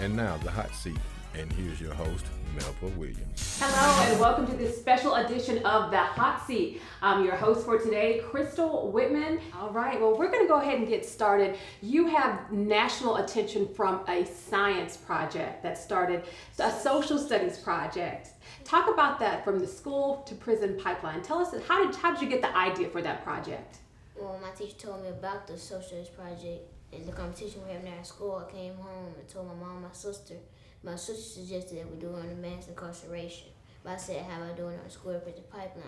And now the hot seat. And here's your host, Melba Williams. Hello and welcome to this special edition of The Hot Seat. I'm your host for today, Crystal Whitman. All right, well, we're going to go ahead and get started. You have national attention from a science project that started, a social studies project. Talk about that from the school to prison pipeline. Tell us, how did you get the idea for that project? Well, my teacher told me about the social studies project and the competition we have now at school. I came home and told my mom and my sister. My sister suggested that we do it on the mass incarceration. But I said, how about doing it on the school prison pipeline,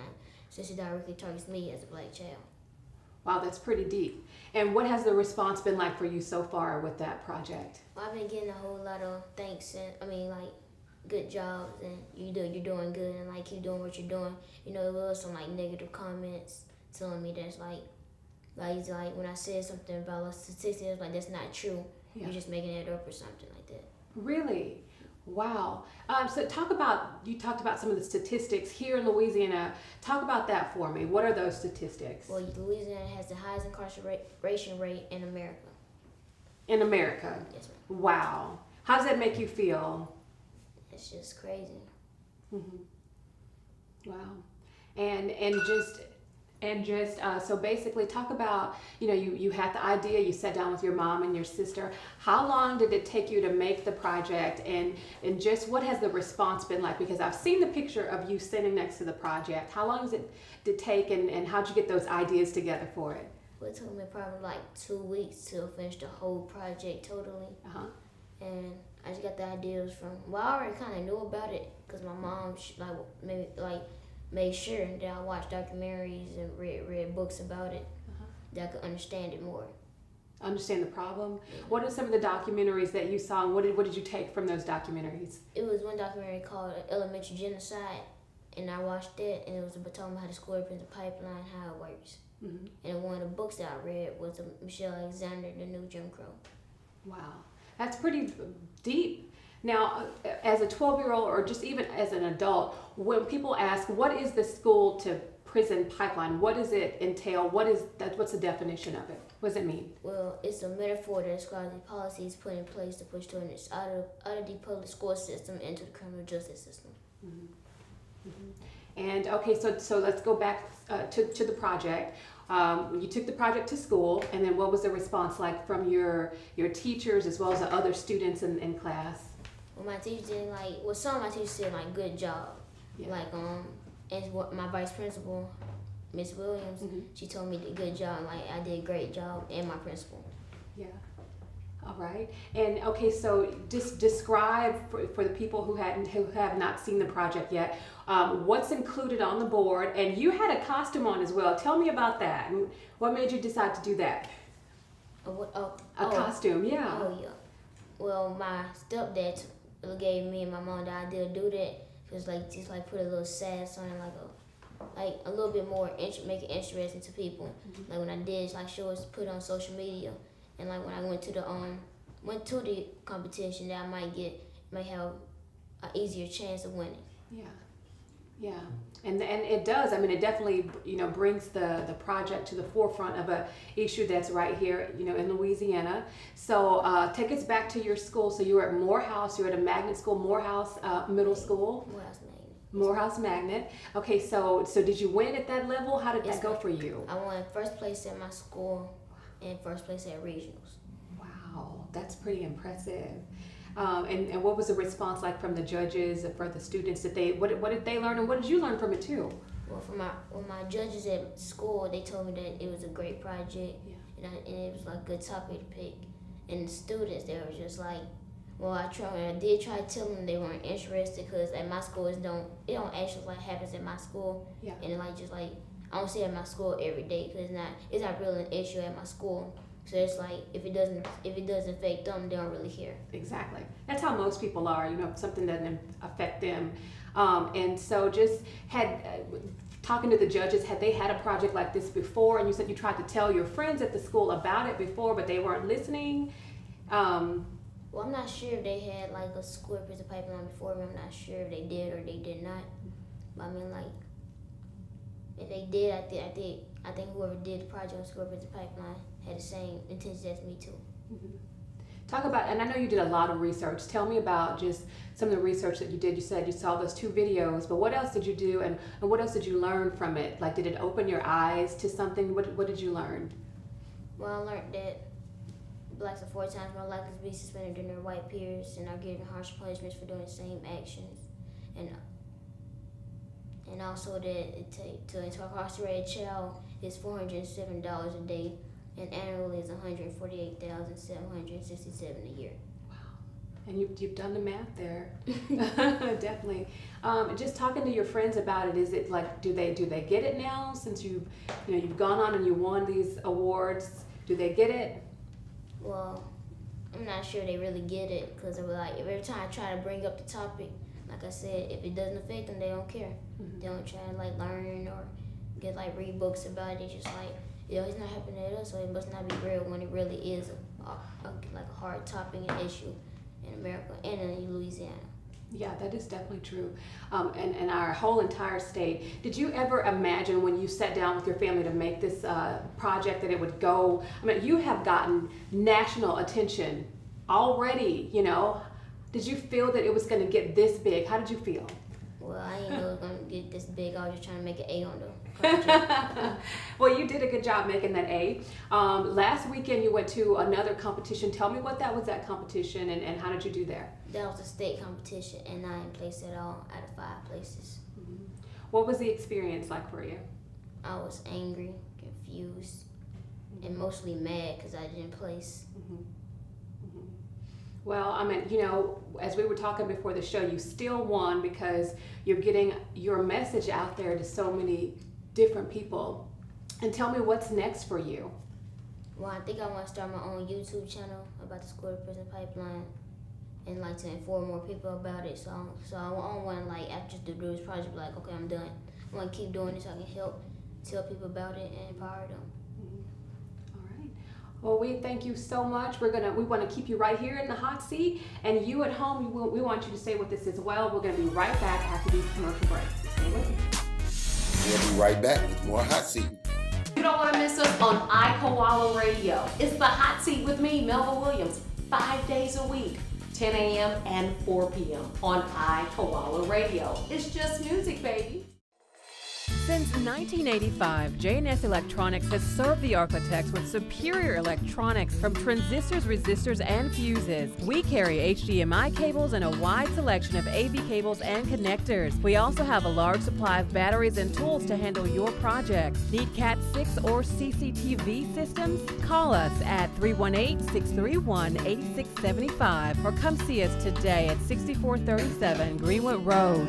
since it directly targets me as a black child. Wow, that's pretty deep. And what has the response been like for you so far with that project? Well, I've been getting a whole lot of thanks and good jobs, and you're doing good, and keep doing what you're doing. You know, there was some negative comments telling me that's like when I said something about statistics, it was that's not true. Yeah. You're just making it up or something like that. Really? Wow. So you talked about some of the statistics here in Louisiana. Talk about that for me. What are those statistics? Well, Louisiana has the highest incarceration rate in America. In America? Yes, ma'am. Wow. How does that make you feel? It's just crazy. Mm-hmm. Wow. So basically talk about, you had the idea, you sat down with your mom and your sister. How long did it take you to make the project, and just what has the response been like? Because I've seen the picture of you sitting next to the project. How long did it take, and how'd you get those ideas together for it? Well, it took me probably 2 weeks to finish the whole project totally. Uh-huh. And I just got the ideas from, I already kind of knew about it because my mom made sure that I watched documentaries and read books about it, that I could understand it more. Understand the problem? What are some of the documentaries that you saw, and what did you take from those documentaries? It was one documentary called Elementary Genocide, and I watched it, and it was talking about how the school prison pipeline, how it works. Mm-hmm. And one of the books that I read was Michelle Alexander, The New Jim Crow. Wow, that's pretty deep. Now, as a 12-year-old or just even as an adult, when people ask, what is the school to prison pipeline? What does it entail? What's the definition of it? What does it mean? Well, it's a metaphor that describes the policies put in place to push students out of the public school system into the criminal justice system. Mm-hmm. Mm-hmm. And okay, so let's go back to the project. You took the project to school, and then what was the response like from your teachers as well as the other students in class? Well, my teacher didn't some of my teachers said good job. Yeah. And what my vice principal, Miss Williams, she told me did a good job. I did a great job, and my principal. Yeah. All right. And okay, so just describe for the people who have not seen the project yet, what's included on the board. And you had a costume on as well. Tell me about that. And what made you decide to do that? A costume, yeah. Oh, yeah. Well, my stepdad gave me and my mom the idea to do that. Just put a little sass on it, a little bit more, make it interesting to people. Mm-hmm. When I did, show us, put it on social media, and when I went to the competition, that I might have an easier chance of winning. Yeah, yeah, and it does. I mean, it definitely brings the project to the forefront of a issue that's right here in Louisiana. So take us back to your school. So you were at Morehouse. You were at a magnet school, Morehouse Middle School. Morehouse Magnet. Okay, so did you win at that level? How did that go for you? I won first place at my school and first place at regionals. Wow, that's pretty impressive. And what was the response like from the judges, for the students? What did they learn, and what did you learn from it too? Well, from my judges at school, they told me that it was a great project, and it was a good topic to pick. And the students, they were just I did try to tell them they weren't interested, because at my school it don't actually happens at my school. Yeah. And I don't see it at my school every day, because it's not really an issue at my school. So it's if it doesn't affect them, they don't really care. Exactly. That's how most people are. If something doesn't affect them, and so just talking to the judges, had they had a project like this before? And you said you tried to tell your friends at the school about it before, but they weren't listening. Well, I'm not sure if they had a school prison pipeline before, but I'm not sure if they did or they did not. But I mean, if they did, I think whoever did the project on school prison pipeline had the same intentions as me too. Mm-hmm. Talk about, and I know you did a lot of research. Tell me about just some of the research that you did. You said you saw those 2 videos, but what else did you do, and what else did you learn from it? Like, did it open your eyes to something? What did you learn? Well, I learned that blacks are 4 times more likely to be suspended than their white peers and are given harsh punishments for doing the same actions. And also that to incarcerate a child is $407 a day, and annually is $148,767 a year. Wow. And you've done the math there. Definitely. Just talking to your friends about it, is it like, do they get it now since you've gone on and you won these awards? Do they get it? Well, I'm not sure they really get it, because like every time I try to bring up the topic, like I said, if it doesn't affect them, they don't care. Mm-hmm. They don't try to like learn or read books about it. Just like, it's not happening to us, so it must not be real, when it really is like a hard topic and issue in America and in Louisiana. Yeah, that is definitely true. And our whole entire state. Did you ever imagine when you sat down with your family to make this project that it would go? I mean, you have gotten national attention already, Did you feel that it was going to get this big? How did you feel? Well, I didn't know it was going to get this big. I was just trying to make an A on the project. Well, you did a good job making that A. Last weekend you went to another competition. Tell me what that was, that competition, and how did you do there? That was a state competition, and I didn't place at all out of 5 places. Mm-hmm. What was the experience like for you? I was angry, confused, and mostly mad because I didn't place. Mm-hmm. Mm-hmm. Well, I mean, as we were talking before the show, you still won because you're getting your message out there to so many different people. And tell me what's next for you. Well, I think I want to start my own YouTube channel about the school to prison pipeline, and like to inform more people about it. So I don't want to like after to do this project like, okay, I'm done. I want to keep doing this so I can help tell people about it and empower them. Well, we thank you so much. We want to keep you right here in the hot seat, and you at home, we want you to stay with us as well. We're going to be right back after these commercial breaks. Stay with us. We'll be right back with more Hot Seat. You don't want to miss us on Koala Radio. It's the hot seat with me, Melva Williams, 5 days a week, 10 a.m. and 4 p.m. on Koala Radio. It's just music, baby. Since 1985, J&S Electronics has served the architects with superior electronics from transistors, resistors, and fuses. We carry HDMI cables and a wide selection of AV cables and connectors. We also have a large supply of batteries and tools to handle your projects. Need Cat 6 or CCTV systems? Call us at 318-631-8675 or come see us today at 6437 Greenwood Road.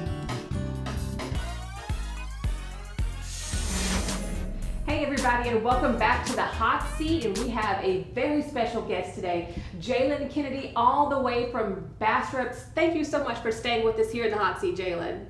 Hey everybody, and welcome back to the hot seat, and we have a very special guest today, Jaylin Kennedy, all the way from Bastrop. Thank you so much for staying with us here in the hot seat, Jaylin.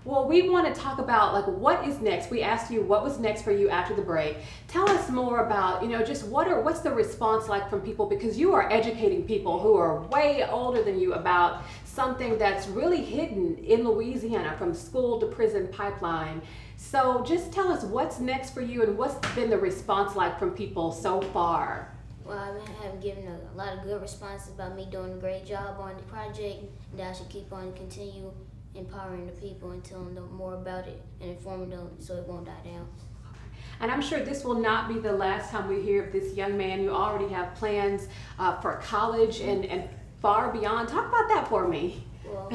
Well, we want to talk about what is next. We asked you what was next for you after the break. Tell us more about, just what's the response like from people, because you are educating people who are way older than you about something that's really hidden in Louisiana, from school to prison pipeline. So just tell us what's next for you and what's been the response like from people so far. Well, I have given a lot of good responses about me doing a great job on the project, and that I should keep on continue empowering the people and telling them more about it and informing them so it won't die down. And I'm sure this will not be the last time we hear of this young man. You already have plans for college and far beyond. Talk about that for me. Well,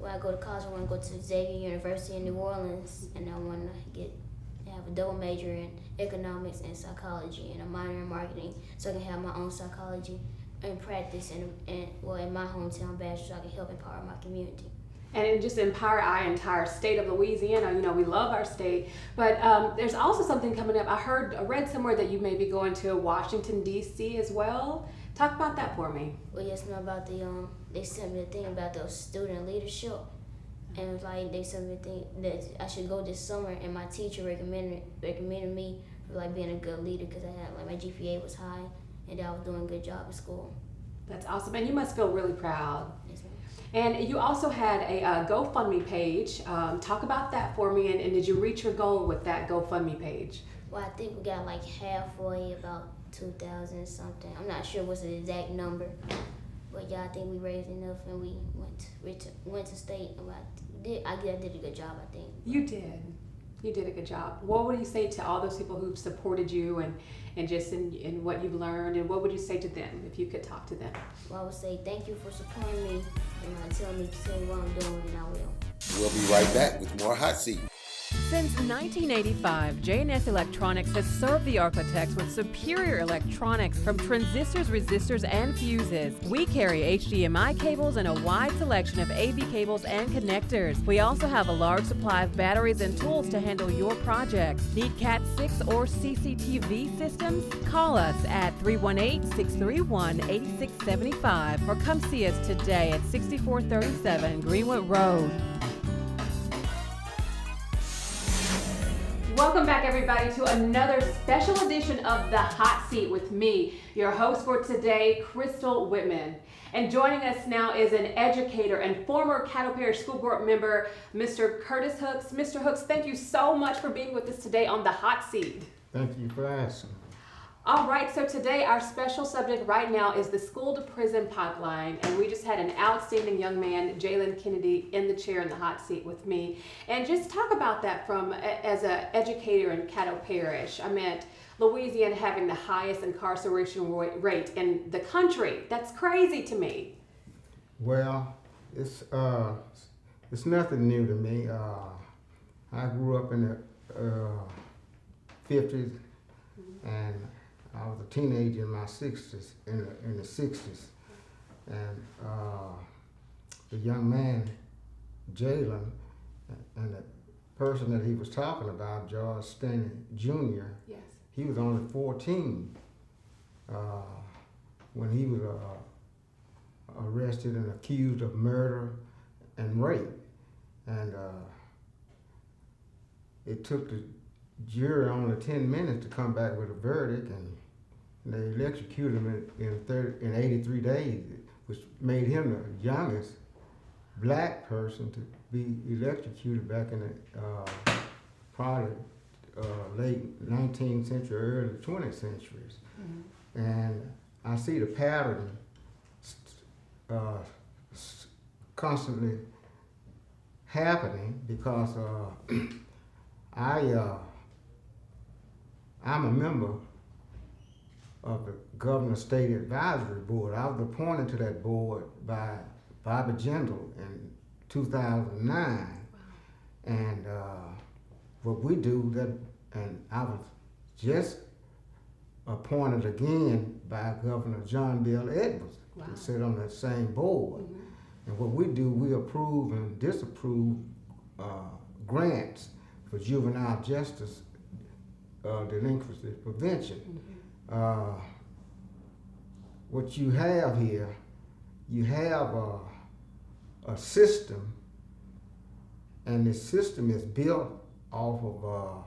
when I go to college, I want to go to Xavier University in New Orleans, and I want to have a double major in economics and psychology and a minor in marketing, so I can have my own psychology and practice in my hometown Bastrop, so I can help empower my community. And just empower our entire state of Louisiana. We love our state, but there's also something coming up. I read somewhere that you may be going to Washington, D.C. as well. Talk about that for me. Well, yes, about they sent me a thing about the student leadership, and it was like they sent me a thing that I should go this summer, and my teacher recommended me for being a good leader, because I had my GPA was high and I was doing a good job at school. That's awesome, and you must feel really proud. Yes, ma'am. And you also had a GoFundMe page. Talk about that for me, and did you reach your goal with that GoFundMe page? Well, I think we got halfway, about 2,000 something. I'm not sure what's the exact number, but yeah, I think we raised enough and we went to state. I did a good job, I think. You did. You did a good job. What would you say to all those people who've supported you and just in what you've learned, and what would you say to them if you could talk to them? Well, I would say thank you for supporting me and tell me what I'm doing, and I will. We'll be right back with more Hot Seat. Since 1985, J&S Electronics has served the architects with superior electronics from transistors, resistors, and fuses. We carry HDMI cables and a wide selection of AV cables and connectors. We also have a large supply of batteries and tools to handle your projects. Need Cat 6 or CCTV systems? Call us at 318-631-8675 or come see us today at 6437 Greenwood Road. Welcome back, everybody, to another special edition of The Hot Seat with me, your host for today, Crystal Whitman. And joining us now is an educator and former Caddo Parish School Board member, Mr. Curtis Hooks. Mr. Hooks, thank you so much for being with us today on The Hot Seat. Thank you for asking. All right, so today our special subject right now is the school to prison pipeline, and we just had an outstanding young man, Jaylin Kennedy, in the chair in the hot seat with me. And just talk about that from as an educator in Caddo Parish. I meant Louisiana having the highest incarceration rate in the country. That's crazy to me. Well, it's nothing new to me. I grew up in the 50s, and I was a teenager in my 60s, in the 60s, and the young man, Jaylin, and the person that he was talking about, George Stanley Jr., Yes. he was only 14 when he was arrested and accused of murder and rape. And it took the jury only 10 minutes to come back with a verdict, and they electrocuted him in 83 days, which made him the youngest black person to be electrocuted back in the probably late 19th century, early 20th centuries. Mm-hmm. And I see the pattern constantly happening because I'm a member of the Governor's State Advisory Board. I was appointed to that board by Bobby Jindal in 2009. Wow. And what we do, and I was just appointed again by Governor John Bell Edwards. Wow. To sit on that same board. Mm-hmm. And what we do, we approve and disapprove grants for juvenile justice delinquency prevention. Mm-hmm. What you have here, you have a system, and the system is built off of,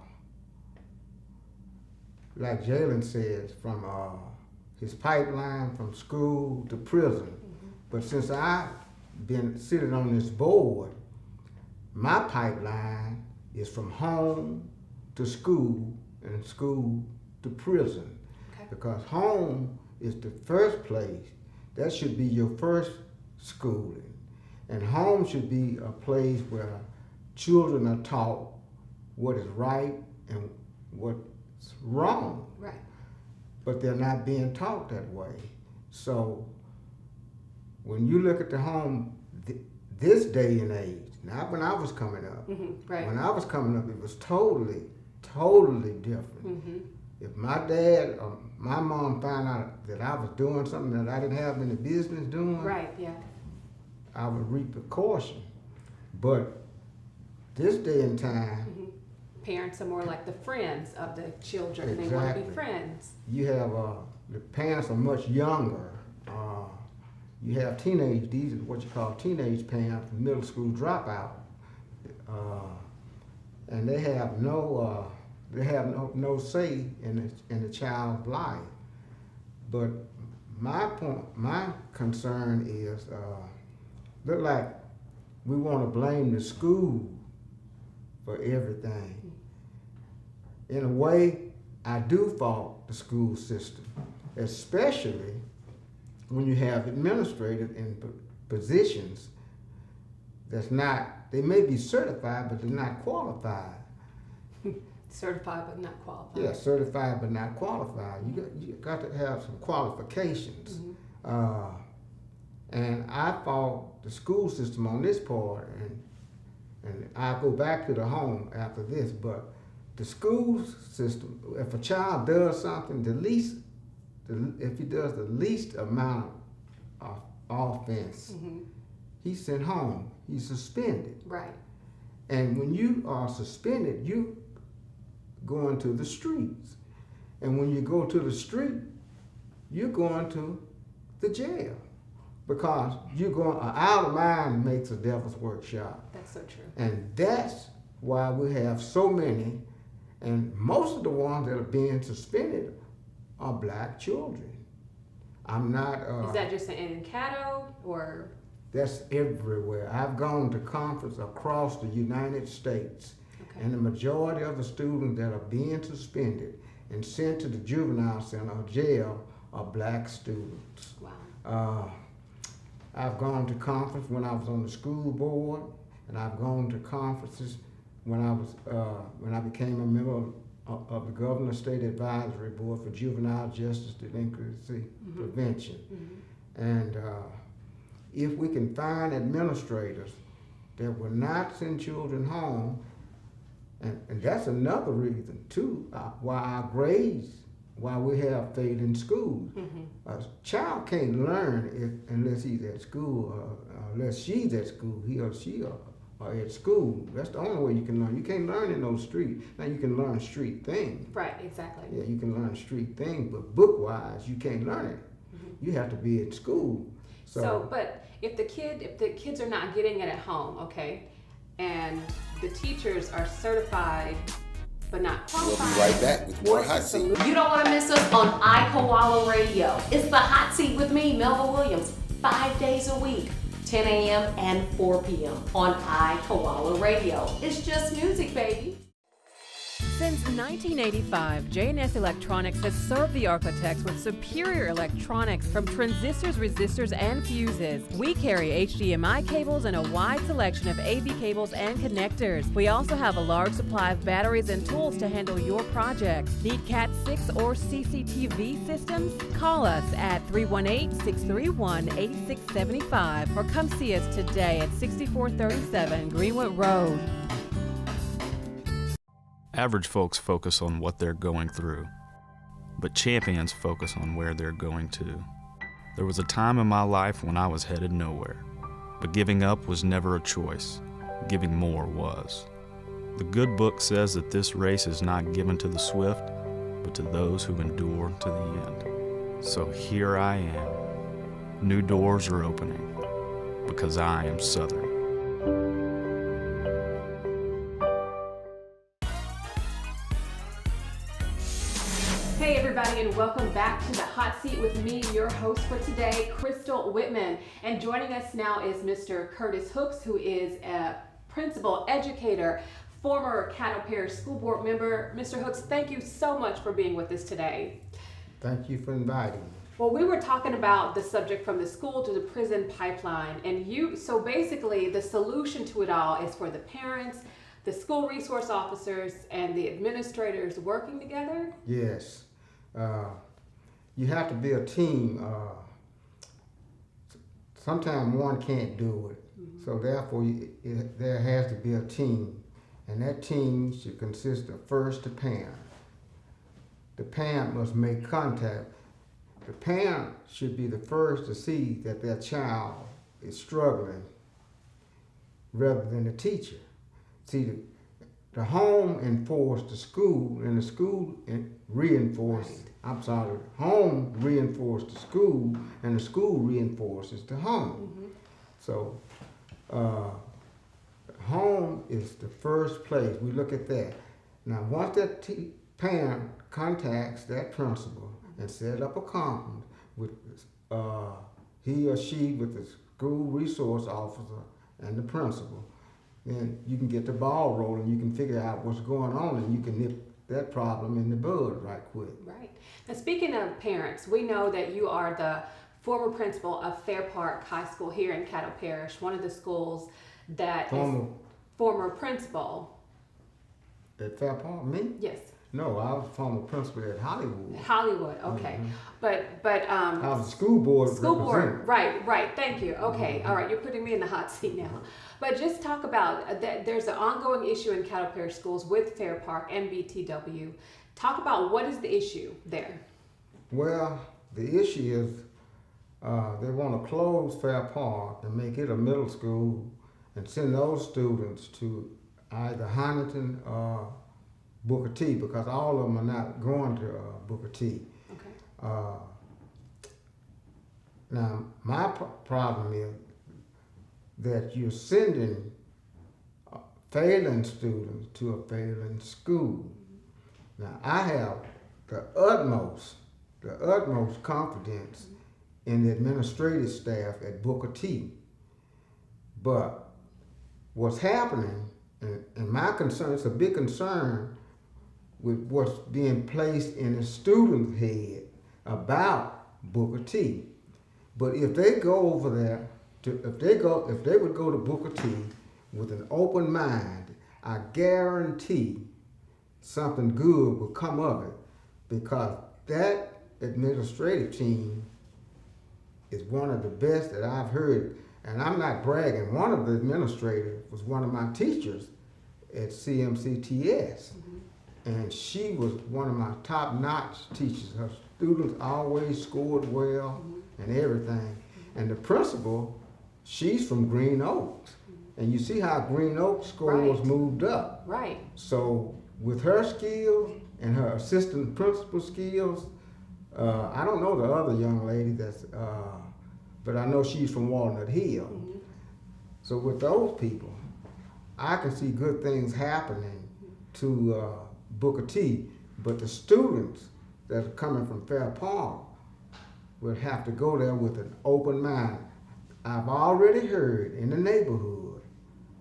like Jaylin says, from his pipeline from school to prison. Mm-hmm. But since I've been sitting on this board, my pipeline is from home to school and school to prison. Okay. Because home is the first place. That should be your first schooling. And home should be a place where children are taught what is right and what's wrong. Right. But they're not being taught that way. So when you look at the home this day and age, not when I was coming up. Mm-hmm, right. When I was coming up, it was totally different. Mm-hmm. If my dad or my mom found out that I was doing something that I didn't have any business doing, right, yeah, I would reap caution. But this day and time, mm-hmm, parents are more like the friends of the children. Exactly. They want to be friends. You have the parents are much younger. You have teenage. These are what you call teenage parents, middle school dropout, and they have no say in the child's life. But my concern is, look like we want to blame the school for everything. In a way, I do fault the school system, especially when you have administrators in positions that's not, they may be certified, but they're not qualified. Certified but not qualified. Yeah, certified but not qualified. You got to have some qualifications. And I fault the school system on this part, and I'll go back to the home after this, but the school system, if a child does something, if he does the least amount of offense, he's sent home, he's suspended. Right. And when you are suspended, you go into the streets. And when you go to the street, you're going to the jail. Because you're going, out of mind makes a devil's workshop. That's so true. And that's why we have so many, and most of the ones that are being suspended are black children. I'm not. Is that just in Caddo or? That's everywhere. I've gone to conferences across the United States, Okay. and the majority of the students that are being suspended and sent to the juvenile center or jail are black students. Wow. I've gone to conference when I was on the school board, and I've gone to conferences when I became a member of the Governor's State Advisory Board for Juvenile Justice Delinquency Prevention. And if we can find administrators that will not send children home, and that's another reason too why our grades, why we have failed in school. A child can't learn unless he's at school, unless she's at school, he or she are at school. That's the only way you can learn. You can't learn in those streets. Now you can learn street things. Right, exactly. Yeah, you can learn street things, but book-wise, you can't learn it. You have to be at school. So, but if the kids are not getting it at home, okay, and the teachers are certified but not We'll qualified. be right back with more Hot Seat. You don't want to miss us on Koala Radio. It's the Hot Seat with me, Melva Williams, 5 days a week, 10 a.m. and 4 p.m. on Koala Radio. It's just music, baby. Since 1985, J&S Electronics has served the architects with superior electronics from transistors, resistors, and fuses. We carry HDMI cables and a wide selection of AV cables and connectors. We also have a large supply of batteries and tools to handle your projects. Need Cat 6 or CCTV systems? Call us at 318-631-8675 or come see us today at 6437 Greenwood Road. Average folks focus on what they're going through, but champions focus on where they're going to. There was a time in my life when I was headed nowhere, but giving up was never a choice. Giving more was. The good book says that this race is not given to the swift, but to those who endure to the end. So here I am. New doors are opening, because I am Southern. Hey everybody, and welcome back to the Hot Seat with me, your host for today, Crystal Whitman. And joining us now is Mr. Curtis Hooks, who is a principal educator, former Caddo Parish School Board member. Mr. Hooks, thank you so much for being with us today. Thank you for inviting me. Well, we were talking about the subject from the school to the prison pipeline, and so basically the solution to it all is for the parents, the school resource officers, and the administrators working together? Yes. You have to be a team. Sometimes one can't do it. So therefore, there has to be a team. And that team should consist of first the parent. The parent must make contact. The parent should be the first to see that their child is struggling rather than the teacher. See, the home enforced the school, and the school reinforced. Right. The home reinforced the school, and the school reinforces the home. So, home is the first place. We look at that. Now, once that parent contacts that principal and set up a conference with he or she with the school resource officer and the principal, then you can get the ball rolling. You can figure out what's going on, and you can nip that problem in the bud right quick. Right. Now, speaking of parents, we know that you are the former principal of Fair Park High School here in Caddo Parish, one of the schools that former principal. At Fair Park, me? Yes. No, I was former principal at Hollywood. Hollywood, okay. But I was a school board representative. Right, thank you. Okay, all right, you're putting me in the hot seat now. But just talk about that. There's an ongoing issue in Caddo Parish schools with Fair Park and BTW. Talk about what is the issue there. Well, the issue is they want to close Fair Park and make it a middle school and send those students to either Huntington or Booker T, because all of them are not going to Booker T. Okay. Now, my problem is that you're sending failing students to a failing school. Now, I have the utmost confidence in the administrative staff at Booker T. But what's happening, and my concern, it's a big concern with what's being placed in the student's head about Booker T. But if they go over there, if they would go to Booker T with an open mind, I guarantee something good will come of it, because that administrative team is one of the best that I've heard. And I'm not bragging. One of the administrators was one of my teachers at CMCTS. And she was one of my top-notch teachers. Her students always scored well and everything. And the principal, she's from Green Oaks. And you see how Green Oaks scores moved up. Right. So with her skills and her assistant principal skills, I don't know the other young lady but I know she's from Walnut Hill. So with those people, I can see good things happening to Booker T, but the students that are coming from Fair Park will have to go there with an open mind. I've already heard in the neighborhood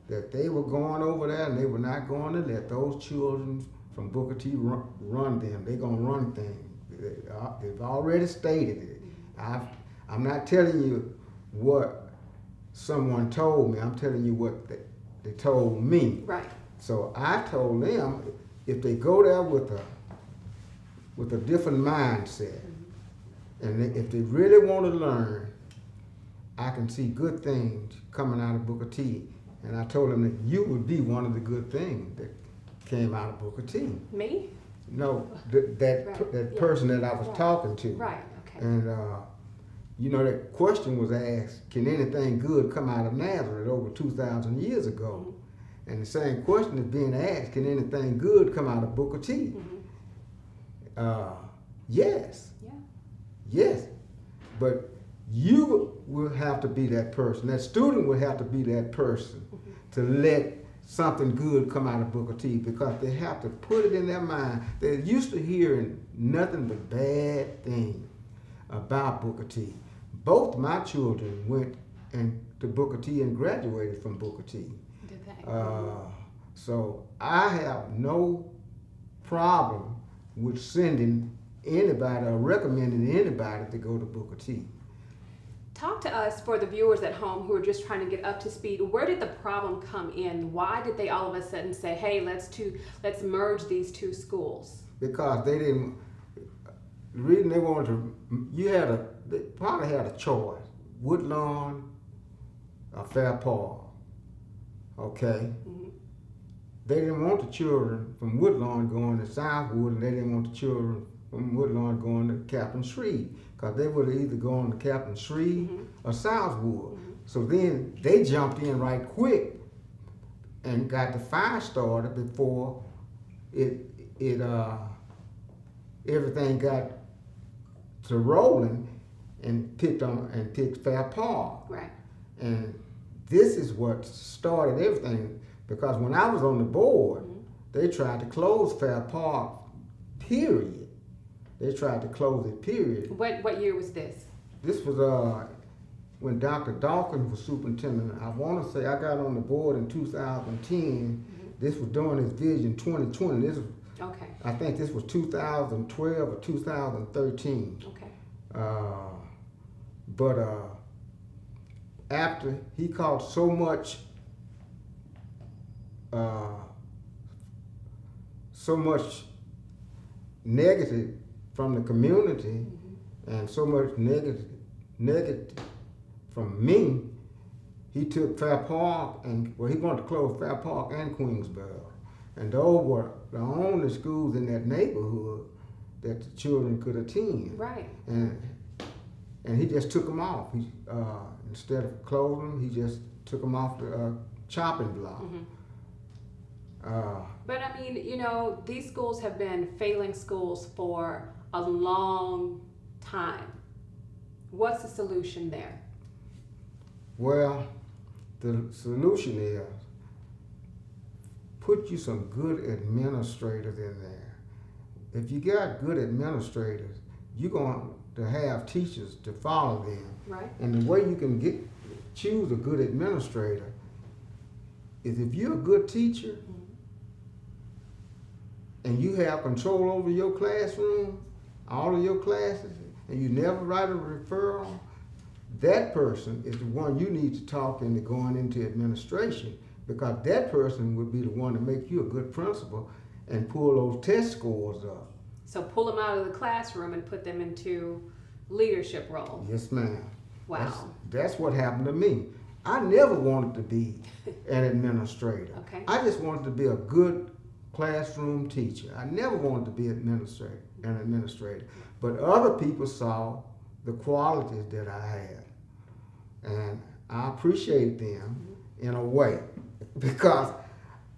that they were going over there and they were not going to let those children from Booker T run them. They're going to run things. They've already stated it. I'm not telling you what someone told me. I'm telling you what they told me. Right. So I told them, if they go there with a different mindset, and if they really want to learn, I can see good things coming out of Booker T. And I told them that you would be one of the good things that came out of Booker T. Me? No, that person that I was talking to. Right. Okay. And you know, that question was asked, can anything good come out of Nazareth over 2,000 years ago? And the same question is being asked, can anything good come out of Booker T? Yes. Yeah. Yes. But you will have to be that person. That student will have to be that person to let something good come out of Booker T, because they have to put it in their mind. They're used to hearing nothing but bad things about Booker T. Both my children went to Booker T and graduated from Booker T. Did they? So I have no problem with sending anybody or recommending anybody to go to Booker T. Talk to us, for the viewers at home who are just trying to get up to speed. Where did the problem come in? Why did they all of a sudden say, hey, let's merge these two schools? Because they didn't, the reason they wanted to, they probably had a choice, Woodlawn or Fair Park, okay? They didn't want the children from Woodlawn going to Southwood, and they didn't want the children from Woodlawn going to Captain Shreve, because they would have either gone to Captain Shreve or Southwood. So then they jumped in right quick and got the fire started before everything got to rolling, and picked Fair Park. Right. And this is what started everything, because when I was on the board, they tried to close Fair Park, period. They tried to close it, period. What year was this? This was when Dr. Dawkins was superintendent. I want to say I got on the board in 2010. This was during his Vision 2020. This was Okay. I think this was 2012 or 2013. Okay. But after he caught so much negative from the community, and so much negative from me, he took Fair Park and he wanted to close Fair Park and Queensboro, and those were the only schools in that neighborhood that the children could attend. Right. And he just took them off. He, instead of closing them, he just took them off the chopping block. But I mean, you know, these schools have been failing schools for a long time. What's the solution there? Well, the solution is put you some good administrators in there. If you got good administrators, you're going to have teachers to follow them. Right. And the way you can choose a good administrator is if you're a good teacher and you have control over your classroom, all of your classes, and you never write a referral, that person is the one you need to talk into going into administration, because that person would be the one to make you a good principal and pull those test scores up. So pull them out of the classroom and put them into leadership roles. Yes, ma'am. Wow. That's what happened to me. I never wanted to be an administrator. Okay. I just wanted to be a good classroom teacher. I never wanted to be an administrator. But other people saw the qualities that I had. And I appreciate them in a way, because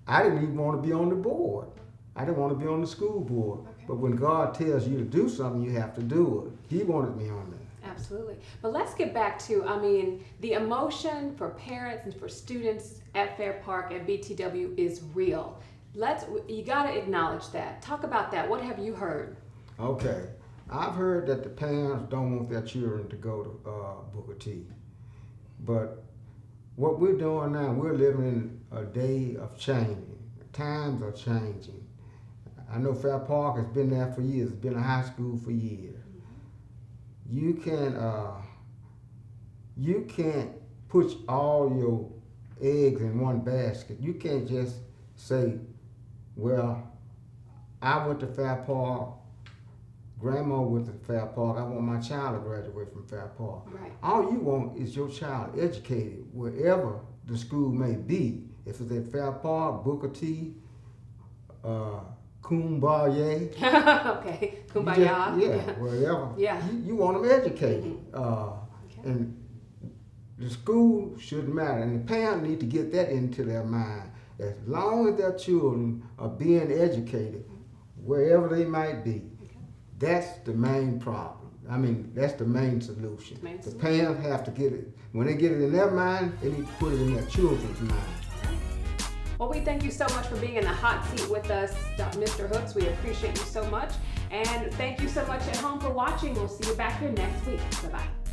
I didn't even want to be on the board. I didn't want to be on the school board. Okay. But when God tells you to do something, you have to do it. He wanted me on there. Absolutely. But let's get back to, I mean, the emotion for parents and for students at Fair Park at BTW is real. You got to acknowledge that. Talk about that. What have you heard? Okay. I've heard that the parents don't want their children to go to Booker T. But what we're doing now, we're living in a day of changing. Times are changing. I know Fair Park has been there for years. It's been a high school for years. You can't put all your eggs in one basket. You can't just say, well, I went to Fair Park, Grandma went to Fair Park, I want my child to graduate from Fair Park. Right. All you want is your child educated wherever the school may be. If it's at Fair Park, Booker T, Kumbaya. Okay, Kumbaya. Wherever. Yeah. You want them educated. And the school shouldn't matter. And the parents need to get that into their mind. As long as their children are being educated, wherever they might be, that's the main problem. I mean, that's the main solution. The parents have to get it. When they get it in their mind, they need to put it in their children's mind. Well, we thank you so much for being in the hot seat with us, Mr. Hooks. We appreciate you so much. And thank you so much at home for watching. We'll see you back here next week. Bye-bye.